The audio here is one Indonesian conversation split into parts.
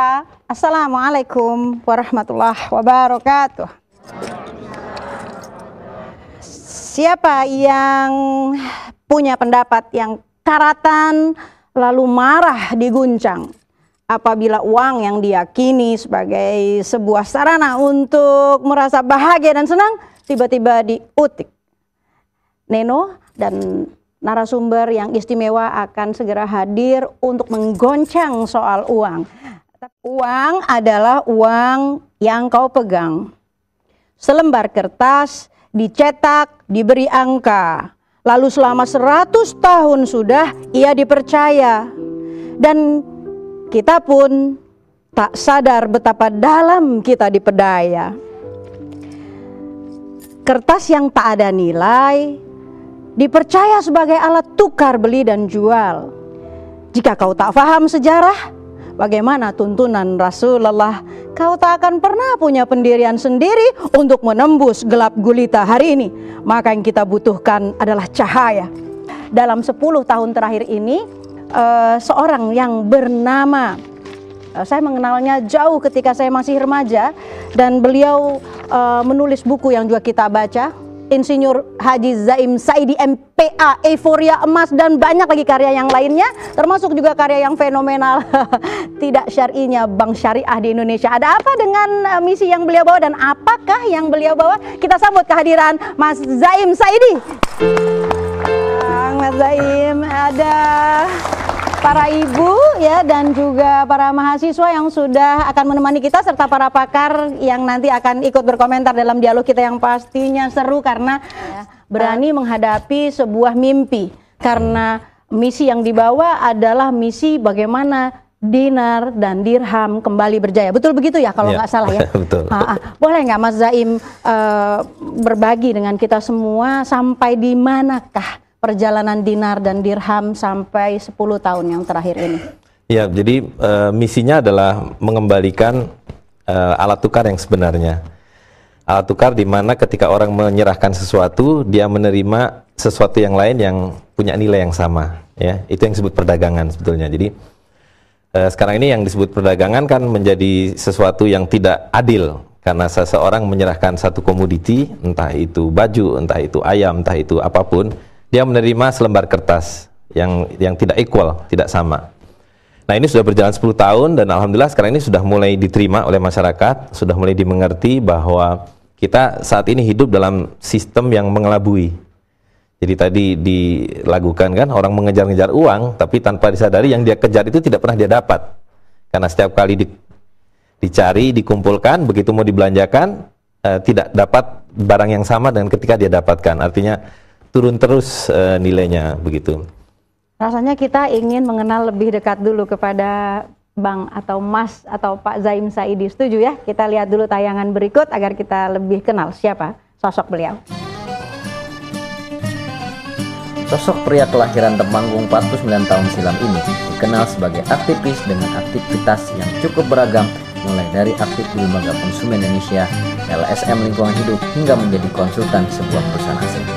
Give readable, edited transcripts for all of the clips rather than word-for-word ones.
Pemirsa, Assalamualaikum warahmatullahi wabarakatuh. Siapa yang punya pendapat yang karatan lalu marah diguncang apabila uang yang diyakini sebagai sebuah sarana untuk merasa bahagia dan senang tiba-tiba diutik? Neno dan narasumber yang istimewa akan segera hadir untuk menggoncang soal uang. Uang adalah uang yang kau pegang. Selembar kertas dicetak, diberi angka. Lalu selama 100 tahun sudah ia dipercaya. Dan kita pun tak sadar betapa dalam kita dipedaya. Kertas yang tak ada nilai dipercaya sebagai alat tukar beli dan jual. Jika kau tak paham sejarah, bagaimana tuntunan Rasulullah, kau tak akan pernah punya pendirian sendiri untuk menembus gelap gulita hari ini. Maka yang kita butuhkan adalah cahaya. Dalam 10 tahun terakhir ini, seorang yang bernama, saya mengenalnya jauh ketika saya masih remaja, dan beliau menulis buku yang juga kita baca, Insinyur Haji Zaim Saidi MPA, Euforia Emas, dan banyak lagi karya yang lainnya, termasuk juga karya yang fenomenal tidak syar'inya Bank Syariah di Indonesia. Ada apa dengan misi yang beliau bawa dan apakah yang beliau bawa? Kita sambut kehadiran Mas Zaim Saidi. Mas Zaim, ada para ibu ya dan juga para mahasiswa yang sudah akan menemani kita serta para pakar yang nanti akan ikut berkomentar dalam dialog kita yang pastinya seru karena berani menghadapi sebuah mimpi, karena misi yang dibawa adalah misi bagaimana dinar dan dirham kembali berjaya. Betul begitu ya kalau nggak salah ya? Betul. Boleh nggak Mas Zaim berbagi dengan kita semua sampai di manakah perjalanan dinar dan dirham sampai 10 tahun yang terakhir ini? Ya, jadi misinya adalah mengembalikan alat tukar yang sebenarnya. Alat tukar di mana ketika orang menyerahkan sesuatu, dia menerima sesuatu yang lain yang punya nilai yang sama. Ya, itu yang disebut perdagangan sebetulnya. Jadi sekarang ini yang disebut perdagangan kan menjadi sesuatu yang tidak adil karena seseorang menyerahkan satu komoditi, entah itu baju, entah itu ayam, entah itu apapun. Dia menerima selembar kertas yang tidak equal, tidak sama. Nah, ini sudah berjalan 10 tahun dan alhamdulillah sekarang ini sudah mulai diterima oleh masyarakat, sudah mulai dimengerti bahwa kita saat ini hidup dalam sistem yang mengelabui. Jadi tadi dilakukan kan, orang mengejar-ngejar uang, tapi tanpa disadari yang dia kejar itu tidak pernah dia dapat. Karena setiap kali dicari, dikumpulkan, begitu mau dibelanjakan, tidak dapat barang yang sama dengan ketika dia dapatkan. Artinya turun terus nilainya begitu. Rasanya kita ingin mengenal lebih dekat dulu kepada Bang atau Mas atau Pak Zaim Saidi. Setuju ya? Kita lihat dulu tayangan berikut agar kita lebih kenal siapa sosok beliau. Sosok pria kelahiran Temanggung 49 tahun silam ini dikenal sebagai aktivis dengan aktivitas yang cukup beragam, mulai dari aktif di Lembaga Konsumen Indonesia, LSM Lingkungan Hidup, hingga menjadi konsultan di sebuah perusahaan asing.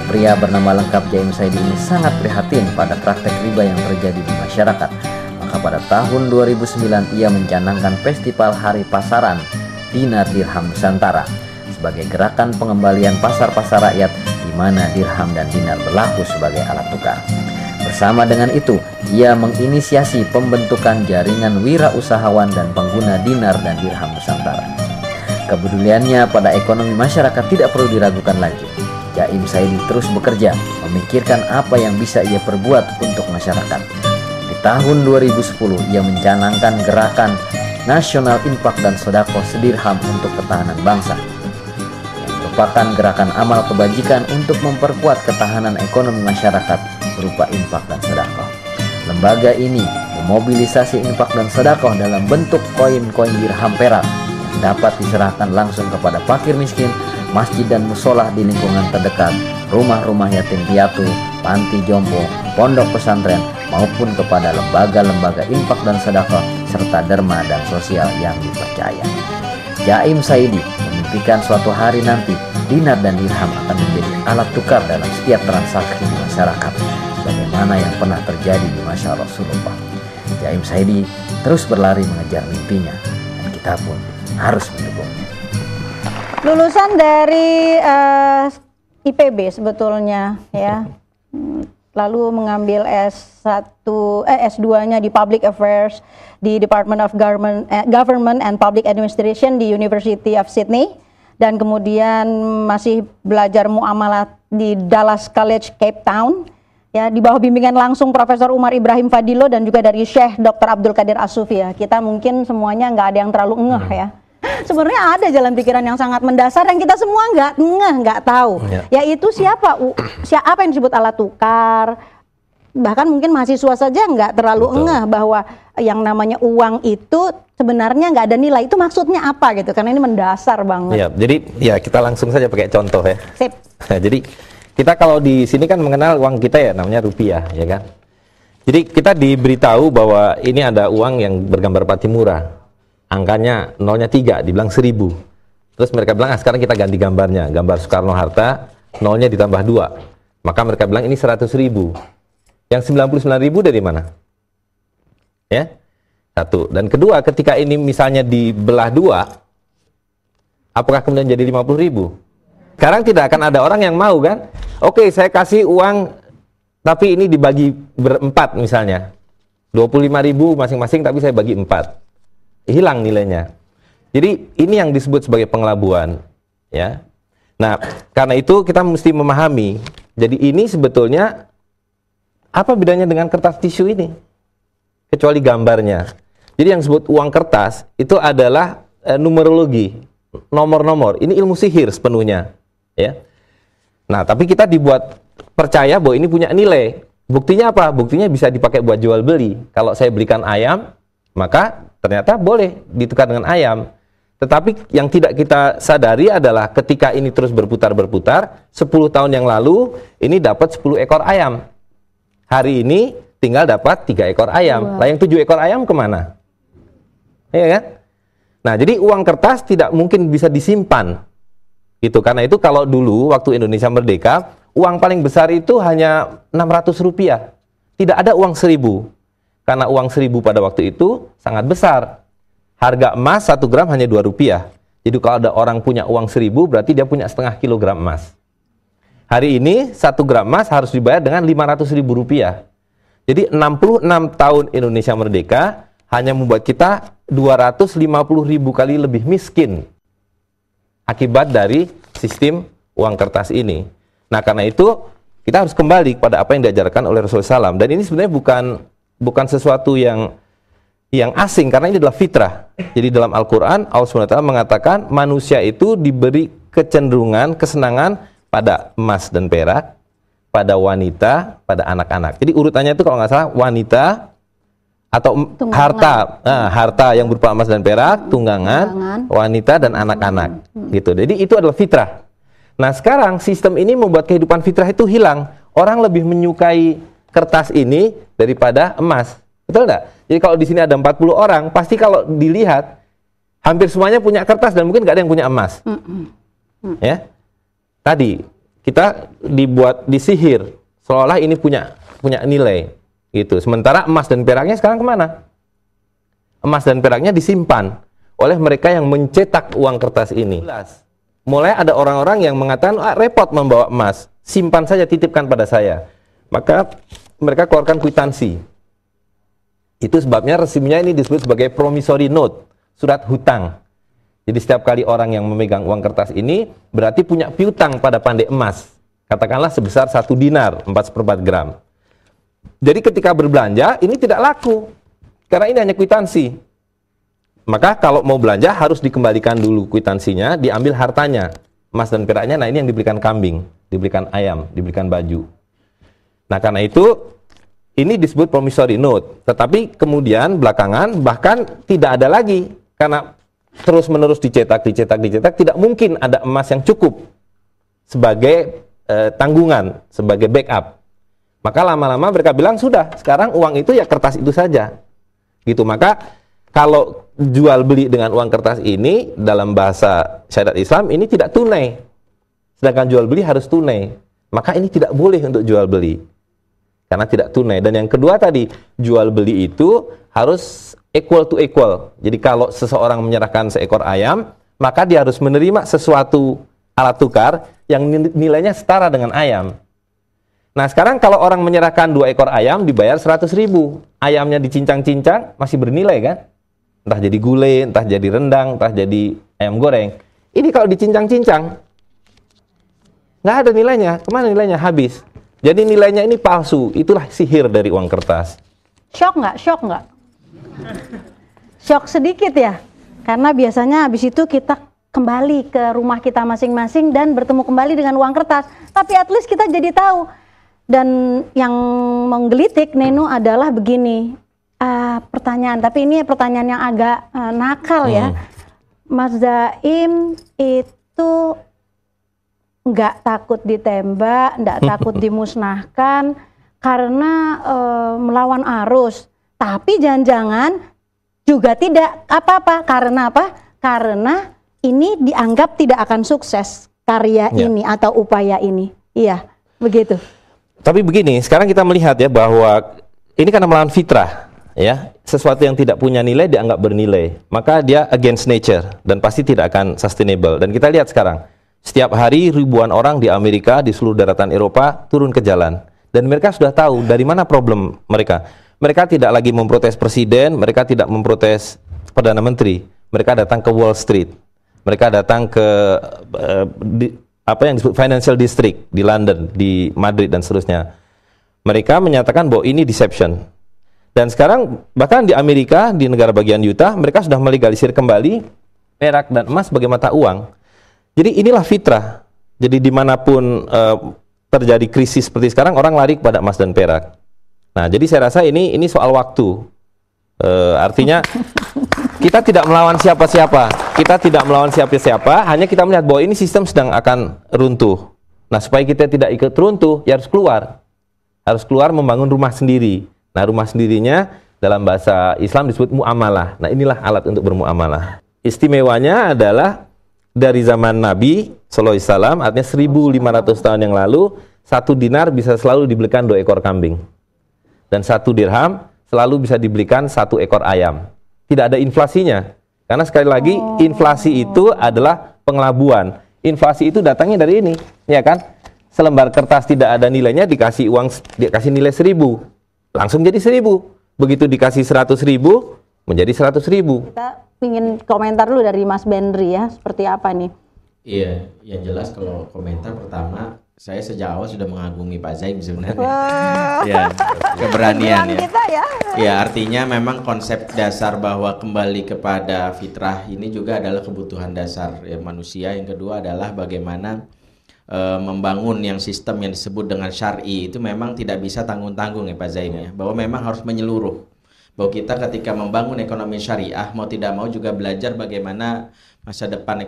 Pria bernama lengkap Zaim Saidi ini sangat prihatin pada praktek riba yang terjadi di masyarakat. Maka pada tahun 2009 ia mencanangkan Festival Hari Pasaran Dinar Dirham Nusantara sebagai gerakan pengembalian pasar-pasar rakyat di mana dirham dan dinar berlaku sebagai alat tukar. Bersama dengan itu, ia menginisiasi pembentukan jaringan wirausahawan dan pengguna dinar dan dirham Nusantara. Kepeduliannya pada ekonomi masyarakat tidak perlu diragukan lagi. Zaim Saidi terus bekerja, memikirkan apa yang bisa ia perbuat untuk masyarakat. Di tahun 2010, ia mencanangkan gerakan Nasional Infak dan Sedekah Sedirham untuk Ketahanan Bangsa, yang merupakan gerakan amal kebajikan untuk memperkuat ketahanan ekonomi masyarakat berupa infak dan sedekah. Lembaga ini memobilisasi infak dan sedekah dalam bentuk koin-koin dirham perak yang dapat diserahkan langsung kepada fakir miskin, masjid dan musola di lingkungan terdekat, rumah-rumah yatim piatu, panti jompo, pondok pesantren, maupun kepada lembaga-lembaga infak dan sedekah serta derma dan sosial yang dipercaya. Zaim Saidi memimpikan suatu hari nanti dinar dan dirham akan menjadi alat tukar dalam setiap transaksi di masyarakat, sebagaimana yang pernah terjadi di masa Rasulullah. Zaim Saidi terus berlari mengejar mimpinya, dan kita pun harus mendukungnya. Lulusan dari IPB sebetulnya ya, lalu mengambil S2-nya di Public Affairs di Department of Government and Public Administration di University of Sydney, dan kemudian masih belajar muamalat di Dallas College, Cape Town, ya, di bawah bimbingan langsung Profesor Umar Ibrahim Fadilo dan juga dari Syekh Dr. Abdul Qadir As-Sufi ya. Kita mungkin semuanya nggak ada yang terlalu ngeh ya. Sebenarnya ada jalan pikiran yang sangat mendasar yang kita semua nggak ngeh, nggak tahu. Yaitu siapa yang disebut alat tukar. Bahkan mungkin mahasiswa saja nggak terlalu ngeh bahwa yang namanya uang itu sebenarnya nggak ada nilai. Itu maksudnya apa gitu? Karena ini mendasar banget. Ya, jadi ya kita langsung saja pakai contoh ya. Sip. Nah, jadi kita kalau di sini kan mengenal uang kita ya, namanya rupiah, ya kan. Jadi kita diberitahu bahwa ini ada uang yang bergambar Patimura, angkanya nolnya 3, dibilang 1000. Terus mereka bilang, sekarang kita ganti gambarnya, gambar Soekarno-Hatta, nolnya ditambah 2. Maka mereka bilang ini 100.000. Yang 99.000 dari mana? Ya, satu. Dan kedua, ketika ini misalnya dibelah 2, apakah kemudian jadi 50.000? Sekarang tidak akan ada orang yang mau kan? Oke, saya kasih uang, tapi ini dibagi berempat misalnya. 25.000 masing-masing, tapi saya bagi 4. Hilang nilainya. Jadi ini yang disebut sebagai pengelabuan. Ya. Nah, karena itu kita mesti memahami. Jadi ini sebetulnya apa bedanya dengan kertas tisu ini? Kecuali gambarnya. Jadi yang disebut uang kertas itu adalah numerologi, nomor-nomor. Ini ilmu sihir sepenuhnya, ya. Nah, tapi kita dibuat percaya bahwa ini punya nilai. Buktinya apa? Buktinya bisa dipakai buat jual beli. Kalau saya belikan ayam, maka ternyata boleh ditukar dengan ayam. Tetapi yang tidak kita sadari adalah ketika ini terus berputar-berputar, 10 tahun yang lalu ini dapat 10 ekor ayam. Hari ini tinggal dapat 3 ekor ayam. Lah yang 7 ekor ayam kemana? Iya kan? Nah, jadi uang kertas tidak mungkin bisa disimpan. Gitu. Karena itu kalau dulu waktu Indonesia merdeka, uang paling besar itu hanya 600 rupiah. Tidak ada uang 1000. Karena uang 1000 pada waktu itu sangat besar. Harga emas 1 gram hanya 2 rupiah. Jadi kalau ada orang punya uang 1000, berarti dia punya setengah kilogram emas. Hari ini 1 gram emas harus dibayar dengan 500.000 rupiah. Jadi 66 tahun Indonesia merdeka hanya membuat kita 250.000 kali lebih miskin akibat dari sistem uang kertas ini. Nah, karena itu kita harus kembali kepada apa yang diajarkan oleh Rasulullah SAW. Dan ini sebenarnya bukan sesuatu yang asing, karena ini adalah fitrah. Jadi dalam Al-Quran Allah SWT mengatakan manusia itu diberi kecenderungan, kesenangan pada emas dan perak, pada wanita, pada anak-anak. Jadi urutannya itu kalau nggak salah wanita atau harta yang berupa emas dan perak, tunggangan, wanita dan anak-anak. Gitu. Jadi itu adalah fitrah. Nah, sekarang sistem ini membuat kehidupan fitrah itu hilang. Orang lebih menyukai kertas ini daripada emas. Betul nggak? Jadi kalau di sini ada 40 orang, pasti kalau dilihat hampir semuanya punya kertas dan mungkin nggak ada yang punya emas. Ya. Tadi kita dibuat disihir seolah ini punya nilai gitu. Sementara emas dan peraknya sekarang kemana? Emas dan peraknya disimpan oleh mereka yang mencetak uang kertas ini. Mulai ada orang-orang yang mengatakan repot membawa emas, simpan saja, titipkan pada saya. Maka mereka keluarkan kwitansi. Itu sebabnya resminya ini disebut sebagai promissory note, surat hutang. Jadi setiap kali orang yang memegang uang kertas ini berarti punya piutang pada pandai emas. Katakanlah sebesar 1 dinar, 4/4 gram. Jadi ketika berbelanja ini tidak laku. Karena ini hanya kwitansi. Maka kalau mau belanja harus dikembalikan dulu kwitansinya, diambil hartanya. Emas dan peraknya, nah ini yang diberikan kambing, diberikan ayam, diberikan baju. Nah, karena itu ini disebut promissory note. Tetapi kemudian belakangan bahkan tidak ada lagi. Karena terus-menerus dicetak, tidak mungkin ada emas yang cukup sebagai tanggungan, sebagai backup. Maka lama-lama mereka bilang, sudah, sekarang uang itu ya kertas itu saja. Gitu, maka kalau jual beli dengan uang kertas ini, dalam bahasa syariat Islam, ini tidak tunai. Sedangkan jual beli harus tunai. Maka ini tidak boleh untuk jual beli. Karena tidak tunai. Dan yang kedua tadi, jual beli itu harus equal to equal. Jadi kalau seseorang menyerahkan seekor ayam, maka dia harus menerima sesuatu alat tukar yang nilainya setara dengan ayam. Nah sekarang kalau orang menyerahkan 2 ekor ayam dibayar 100.000, ayamnya dicincang-cincang masih bernilai kan? Entah jadi gulai, entah jadi rendang, entah jadi ayam goreng. Ini kalau dicincang-cincang, nggak ada nilainya. Kemana nilainya? Habis. Jadi nilainya ini palsu. Itulah sihir dari uang kertas. Shock nggak? Shock nggak? Shock sedikit ya. Karena biasanya habis itu kita kembali ke rumah kita masing-masing dan bertemu kembali dengan uang kertas. Tapi at least kita jadi tahu. Dan yang menggelitik Neno adalah begini. Pertanyaan, tapi ini pertanyaan yang agak nakal ya. Mas Zaim itu nggak takut ditembak, nggak takut dimusnahkan karena melawan arus. Tapi jangan-jangan juga tidak apa-apa. Karena apa? Karena ini dianggap tidak akan sukses karya ini atau upaya ini. Iya, begitu. Tapi begini, sekarang kita melihat ya bahwa ini karena melawan fitrah. Ya, sesuatu yang tidak punya nilai dianggap bernilai, maka dia against nature dan pasti tidak akan sustainable. Dan kita lihat sekarang, setiap hari ribuan orang di Amerika, di seluruh daratan Eropa turun ke jalan, dan mereka sudah tahu dari mana problem mereka. Mereka tidak lagi memprotes presiden, mereka tidak memprotes perdana menteri, mereka datang ke Wall Street, mereka datang ke apa yang disebut financial district di London, di Madrid dan seterusnya. Mereka menyatakan bahwa ini deception. Dan sekarang bahkan di Amerika, di negara bagian Utah, mereka sudah melegalisir kembali perak dan emas sebagai mata uang. Jadi inilah fitrah. Jadi dimanapun terjadi krisis seperti sekarang, orang lari kepada emas dan perak. Nah, jadi saya rasa ini soal waktu. Artinya kita tidak melawan siapa-siapa. Kita tidak melawan siapa-siapa, hanya kita melihat bahwa ini sistem sedang akan runtuh. Nah, supaya kita tidak ikut runtuh, ya harus keluar. Harus keluar membangun rumah sendiri. Nah, rumah sendirinya dalam bahasa Islam disebut muamalah. Nah, inilah alat untuk bermuamalah. Istimewanya adalah dari zaman Nabi SAW, artinya 1500 tahun yang lalu, 1 dinar bisa selalu dibelikan 2 ekor kambing. Dan 1 dirham selalu bisa dibelikan 1 ekor ayam. Tidak ada inflasinya. Karena sekali lagi, inflasi itu adalah pengelabuan. Inflasi itu datangnya dari ini, ya kan? Selembar kertas tidak ada nilainya, dikasih uang, dikasih nilai 1000. Langsung jadi 1000. Begitu dikasih 100.000 menjadi 100.000. Kita ingin komentar dulu dari Mas Bendri ya, seperti apa nih? Iya, yang jelas kalau komentar pertama, saya sejak awal sudah mengagumi Pak Zaim sebenarnya. Ya, keberanian ya. Kita ya. Ya, artinya memang konsep dasar bahwa kembali kepada fitrah ini juga adalah kebutuhan dasar ya, manusia. Yang kedua adalah bagaimana membangun yang sistem yang disebut dengan syar'i itu memang tidak bisa tanggung-tanggung ya Pak Zain ya, bahwa memang harus menyeluruh, bahwa kita ketika membangun ekonomi syariah mau tidak mau juga belajar bagaimana masa depan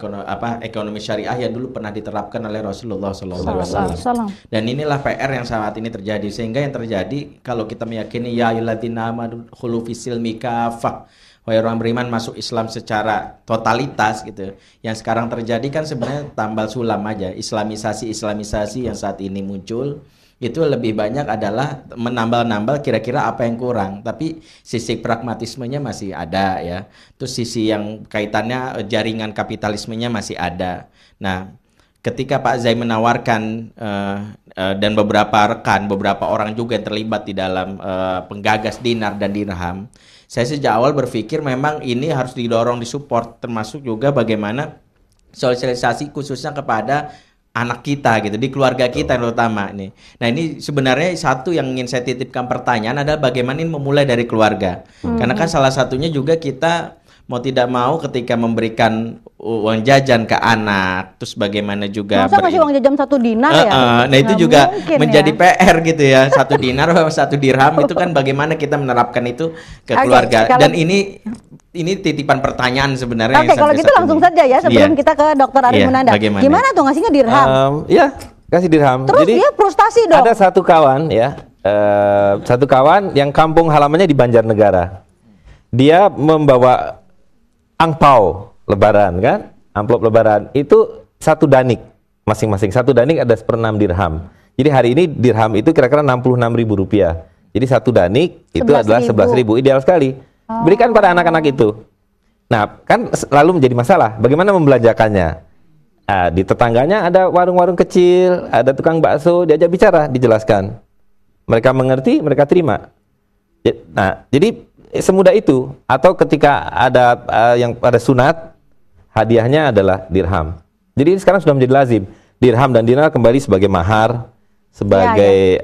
ekonomi syariah yang dulu pernah diterapkan oleh Rasulullah SAW. Dan inilah PR yang saat ini terjadi, sehingga yang terjadi kalau kita meyakini ya ayyuhalladzina amanu khulu fisilmi kafah, wahai orang beriman masuk Islam secara totalitas gitu. Yang sekarang terjadi kan sebenarnya tambal sulam aja. Islamisasi yang saat ini muncul itu lebih banyak adalah menambal-nambal kira-kira apa yang kurang. Tapi sisi pragmatismenya masih ada ya. Terus sisi yang kaitannya jaringan kapitalismenya masih ada. Nah, ketika Pak Zaim menawarkan dan beberapa rekan, beberapa orang juga yang terlibat di dalam penggagas dinar dan dirham, saya sejak awal berpikir memang ini harus didorong, disupport, termasuk juga bagaimana sosialisasi khususnya kepada anak kita gitu, di keluarga kita terutama ini. Nah, ini sebenarnya satu yang ingin saya titipkan pertanyaan adalah bagaimana ini memulai dari keluarga. Karena kan salah satunya juga kita mau tidak mau ketika memberikan uang jajan ke anak, terus bagaimana juga masa kasih uang jajan 1 dinar ya? Nah itu juga menjadi ya. PR gitu ya, 1 dinar atau 1 dirham itu kan bagaimana kita menerapkan itu ke keluarga. Dan ini titipan pertanyaan sebenarnya. Oke, kalau gitu langsung saja ya sebelum kita ke Dr. Ari Munanda. Gimana tuh ngasihnya dirham? Ya, kasih dirham. Terus jadi, dia frustasi dong. Ada satu kawan ya, satu kawan yang kampung halamannya di Banjarnegara. Dia membawa angpau lebaran kan, amplop lebaran itu 1 danik masing-masing. 1 danik ada 1/6 dirham. Jadi hari ini dirham itu kira-kira 66.000 rupiah. Jadi 1 danik itu adalah 11.000, ideal sekali. Berikan pada anak-anak itu. Nah, kan lalu menjadi masalah. Bagaimana membelanjakannya? Di tetangganya ada warung-warung kecil, ada tukang bakso, diajak bicara, dijelaskan. Mereka mengerti, mereka terima. Nah, jadi semudah itu. Atau ketika ada yang pada sunat, hadiahnya adalah dirham. Jadi sekarang sudah menjadi lazim. Dirham dan dinar kembali sebagai mahar, sebagai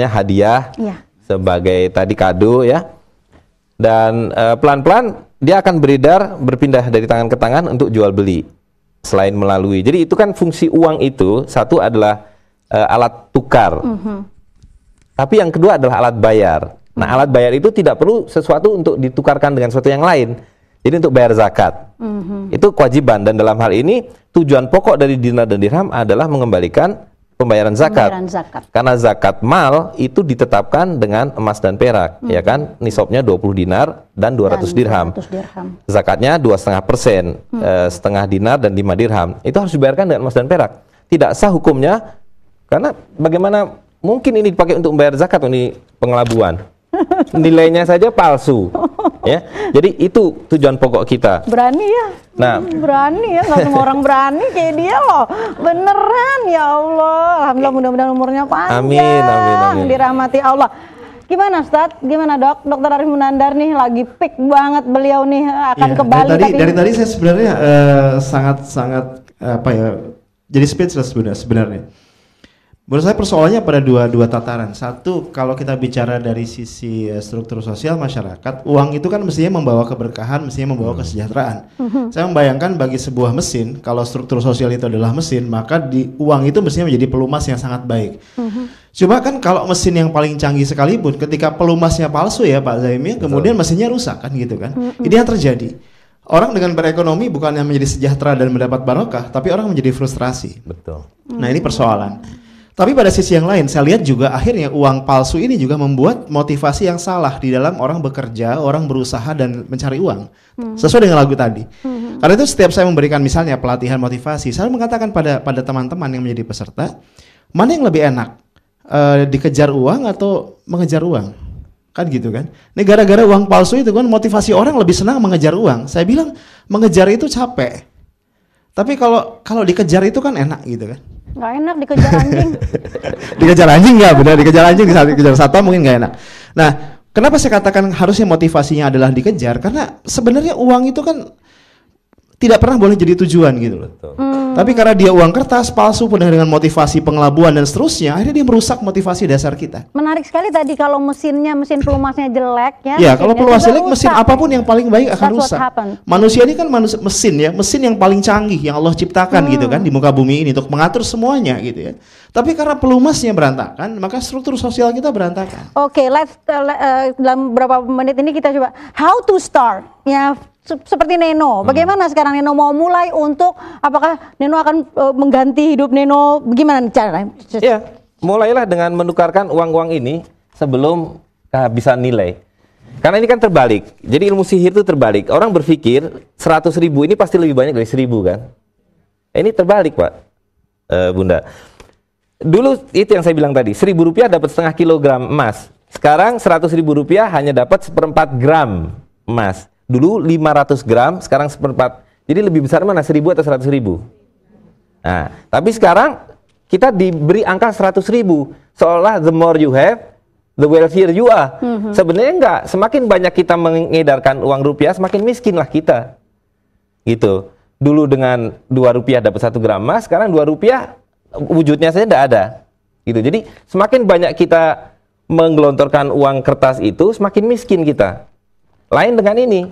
hadiah, sebagai tadi kado ya. Dan pelan-pelan dia akan beredar, berpindah dari tangan ke tangan untuk jual beli. Selain melalui. Jadi itu kan fungsi uang itu, satu adalah alat tukar. Tapi yang kedua adalah alat bayar. Nah, alat bayar itu tidak perlu sesuatu untuk ditukarkan dengan sesuatu yang lain. Jadi untuk bayar zakat. Itu kewajiban, dan dalam hal ini tujuan pokok dari dinar dan dirham adalah mengembalikan pembayaran zakat. Karena zakat mal itu ditetapkan dengan emas dan perak, ya kan? Nisabnya 20 dinar dan 200 dirham. Zakatnya 2,5%, setengah dinar dan 5 dirham. Itu harus dibayarkan dengan emas dan perak. Tidak sah hukumnya, karena bagaimana mungkin ini dipakai untuk membayar zakat, ini pengelabuan. Nilainya saja palsu. Ya, jadi itu tujuan pokok kita. Berani ya, berani ya, nggak semua orang berani kayak dia loh, beneran ya Allah. Alhamdulillah, mudah-mudahan umurnya panjang. Amin. Dirahmati Allah. Gimana Ustadz? Gimana Dokter Arif Munandar nih, lagi peak banget beliau nih, akan ke Bali. Dari tadi saya sebenarnya sangat jadi speechless sebenarnya. Menurut saya persoalannya pada dua tataran. Satu, kalau kita bicara dari sisi struktur sosial masyarakat, uang itu kan mestinya membawa keberkahan, mestinya membawa kesejahteraan. Saya membayangkan bagi sebuah mesin, kalau struktur sosial itu adalah mesin, maka di uang itu mestinya menjadi pelumas yang sangat baik. Cuma kan kalau mesin yang paling canggih sekalipun, ketika pelumasnya palsu ya Pak Zaim, kemudian mesinnya rusak kan gitu kan. Ini yang terjadi. Orang dengan berekonomi bukannya menjadi sejahtera dan mendapat barokah, tapi orang menjadi frustrasi. Betul. Nah ini persoalan. Tapi pada sisi yang lain, saya lihat juga akhirnya uang palsu ini juga membuat motivasi yang salah di dalam orang bekerja, orang berusaha dan mencari uang. Sesuai dengan lagu tadi. Karena itu setiap saya memberikan misalnya pelatihan motivasi, saya mengatakan pada teman-teman yang menjadi peserta, mana yang lebih enak? Dikejar uang atau mengejar uang? Kan gitu kan. Ini gara-gara uang palsu itu kan motivasi orang lebih senang mengejar uang. Saya bilang mengejar itu capek. Tapi kalau dikejar itu kan enak gitu kan. Nggak enak dikejar anjing. Dikejar anjing nggak benar, dikejar anjing, dikejar satpam mungkin nggak enak. Nah, kenapa saya katakan harusnya motivasinya adalah dikejar? Karena sebenarnya uang itu kan tidak pernah boleh jadi tujuan gitu loh. Tapi karena dia uang kertas palsu penuh dengan motivasi pengelabuan dan seterusnya, akhirnya dia merusak motivasi dasar kita. Menarik sekali tadi kalau mesin pelumasnya jelek ya. Ya, kalau pelumas jelek, mesin apapun yang paling baik akan rusak. Manusia ini kan mesin yang paling canggih yang Allah ciptakan gitu kan di muka bumi ini untuk mengatur semuanya gitu ya. Tapi karena pelumasnya berantakan, maka struktur sosial kita berantakan. Oke, dalam beberapa menit ini kita coba how to start ya. Seperti Neno, bagaimana sekarang Neno mau mulai untuk, apakah Neno akan mengganti hidup Neno, bagaimana caranya? Ya, mulailah dengan menukarkan uang-uang ini sebelum kehabisan nilai. Karena ini kan terbalik, jadi ilmu sihir itu terbalik. Orang berpikir 100.000 ini pasti lebih banyak dari 1.000 kan? Ini terbalik Pak, Bunda. Dulu itu yang saya bilang tadi, Rp1.000 dapat setengah kilogram emas. Sekarang Rp100.000 hanya dapat 1/4 gram emas. Dulu 500 gram, sekarang 1/4. Jadi lebih besar mana, 1.000 atau 100.000? Nah, tapi sekarang kita diberi angka 100.000. Seolah the more you have, the wealthier you are. Sebenarnya enggak. Semakin banyak kita mengedarkan uang rupiah, semakin miskinlah kita. Gitu. Dulu dengan Rp2 dapat 1 gram emas, sekarang Rp2 wujudnya saja tidak ada. Gitu. Jadi semakin banyak kita menggelontorkan uang kertas itu, semakin miskin kita. Lain dengan ini.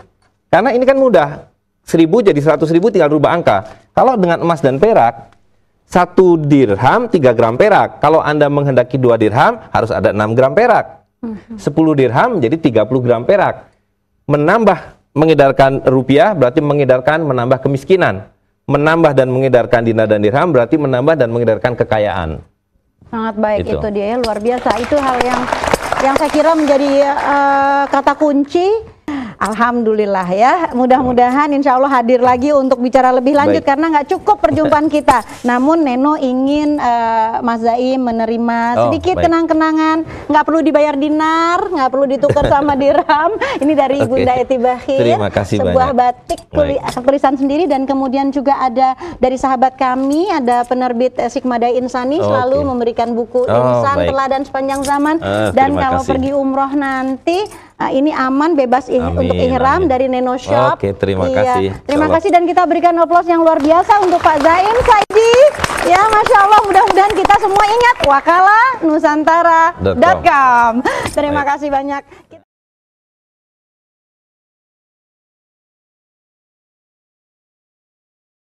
Karena ini kan mudah. 1.000 jadi 100.000 tinggal rubah angka. Kalau dengan emas dan perak, 1 dirham 3 gram perak. Kalau Anda menghendaki 2 dirham, harus ada 6 gram perak. 10 dirham jadi 30 gram perak. Mengedarkan rupiah berarti menambah kemiskinan. Menambah dan mengedarkan dinar dan dirham berarti menambah dan mengedarkan kekayaan. Sangat baik itu dia, luar biasa. Itu hal yang saya kira menjadi kata kunci. Alhamdulillah ya. Mudah-mudahan insya Allah hadir lagi untuk bicara lebih lanjut. Baik. Karena nggak cukup perjumpaan kita. Namun Neno ingin Mas Zaim menerima sedikit baik. kenang-kenangan. Nggak perlu dibayar dinar, nggak perlu ditukar sama dirham. Ini dari Bunda Eti Bakhir. Terima kasih sebuah banyak. batik tulisan sendiri, dan kemudian juga ada dari sahabat kami, ada penerbit Sikmadai Insani selalu memberikan buku insan baik. teladan sepanjang zaman. Dan Terima kalau kasih. pergi umroh nanti ini aman, bebas untuk ihram dari Neno Shop. Oke, terima Iya. kasih. Terima Insya kasih, dan kita berikan aplaus yang luar biasa untuk Pak Zaim Saidi. Ya, Masya Allah, mudah-mudahan kita semua ingat wakalanusantara.com. Terima kasih banyak.